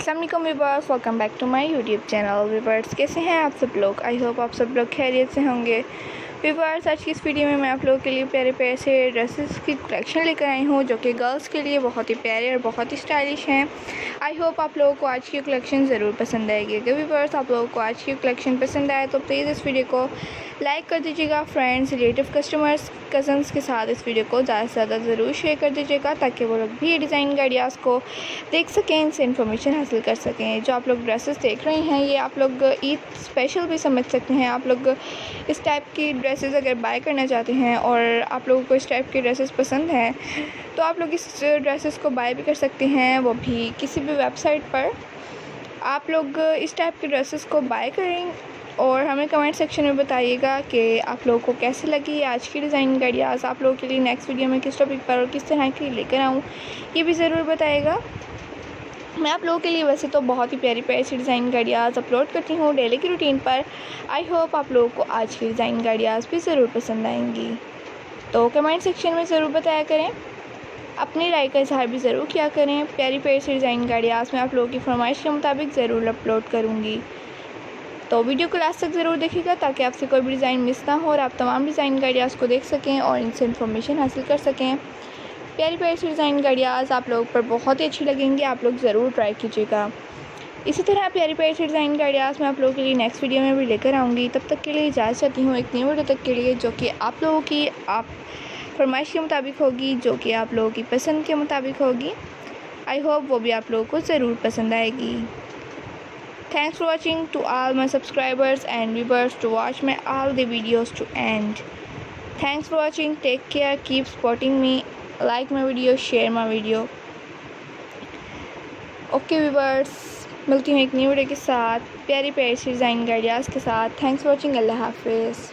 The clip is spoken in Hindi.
अस्सलाम viewers, welcome back to my YouTube channel. Viewers, कैसे हैं आप सब लोग? आई होप आप सब लोग खैरियत से होंगे। वीवर्स, आज की इस वीडियो में मैं आप लोगों के लिए प्यारे प्यारे से ड्रेसेस की कलेक्शन लेकर आई हूँ जो कि गर्ल्स के लिए बहुत ही प्यारे और बहुत ही स्टाइलिश हैं। आई होप आप लोगों को आज की कलेक्शन ज़रूर पसंद आएगी। अगर वीवर्स आप लोगों को आज की कलेक्शन पसंद आए तो प्लीज़ इस वीडियो को लाइक कर दीजिएगा। फ्रेंड्स, रिलेटिव, कस्टमर्स, कज़न्स के साथ इस वीडियो को ज़्यादा से ज़्यादा ज़रूर शेयर कर दीजिएगा ताकि वो लोग भी डिज़ाइन आइडियाज़ को देख सकें, इनसे इन्फॉर्मेशन हासिल कर सकें। जो आप लोग ड्रेसेस देख रहे हैं ये आप लोग ईद स्पेशल भी समझ सकते हैं। आप लोग इस टाइप की ड्रेसेस अगर बाय करना चाहते हैं और आप लोगों को इस टाइप की ड्रेसेस पसंद हैं तो आप लोग इस ड्रेसेस को बाय भी कर सकते हैं, वो भी किसी भी वेबसाइट पर। आप लोग इस टाइप की ड्रेसेस को बाय करें और हमें कमेंट सेक्शन में बताइएगा कि आप लोगों को कैसे लगी आज की डिज़ाइनिंग आइडियाज़। आप लोगों के लिए नेक्स्ट वीडियो में किस टॉपिक पर और किस तरह की लेकर आऊँ ये भी ज़रूर बताइएगा। मैं आप लोगों के लिए वैसे तो बहुत ही प्यारी प्यारी सी डिज़ाइन आइडियाज़ अपलोड करती हूँ डेली की रूटीन पर। आई होप आप लोगों को आज की डिज़ाइन आइडियाज़ भी ज़रूर पसंद आएंगी, तो कमेंट सेक्शन में ज़रूर बताया करें। अपनी राय का इजहार भी ज़रूर किया करें। प्यारी प्यारी सी डिज़ाइन आइडियाज़ मैं आप लोगों की फरमाइश के मुताबिक ज़रूर अपलोड करूँगी, तो वीडियो को लास्ट तक ज़रूर देखिएगा ताकि आपसे कोई भी डिज़ाइन मिस ना हो और आप तमाम डिज़ाइन आइडियाज़ को देख सकें और इनसे इन्फॉर्मेशन हासिल कर सकें। प्यारी प्यारी सी डिज़ाइन आइडियाज़ आप लोगों पर बहुत ही अच्छी लगेंगी, आप लोग ज़रूर ट्राई कीजिएगा। इसी तरह प्यारी प्यारी सी डिज़ाइन आइडियाज़ मैं आप लोगों के लिए नेक्स्ट वीडियो में भी लेकर आऊँगी। तब तक के लिए इजाज़त चाहती हूँ एक नई वीडियो तक के लिए, जो कि आप लोगों की फरमाइश के मुताबिक होगी, जो कि आप लोगों की पसंद के मुताबिक होगी। आई होप वो भी आप लोगों को ज़रूर पसंद आएगी। Thanks for watching to all my subscribers and viewers to watch my all the videos to end. Thanks for watching. Take care. Keep supporting me. Like my video. Share my video. Okay viewers, मिलती हूँ एक न्यू वीडियो के साथ प्यारी प्यारी सी डिज़ाइन आइडियाज़ के साथ। Thanks for watching. अल्लाह हाफिज़।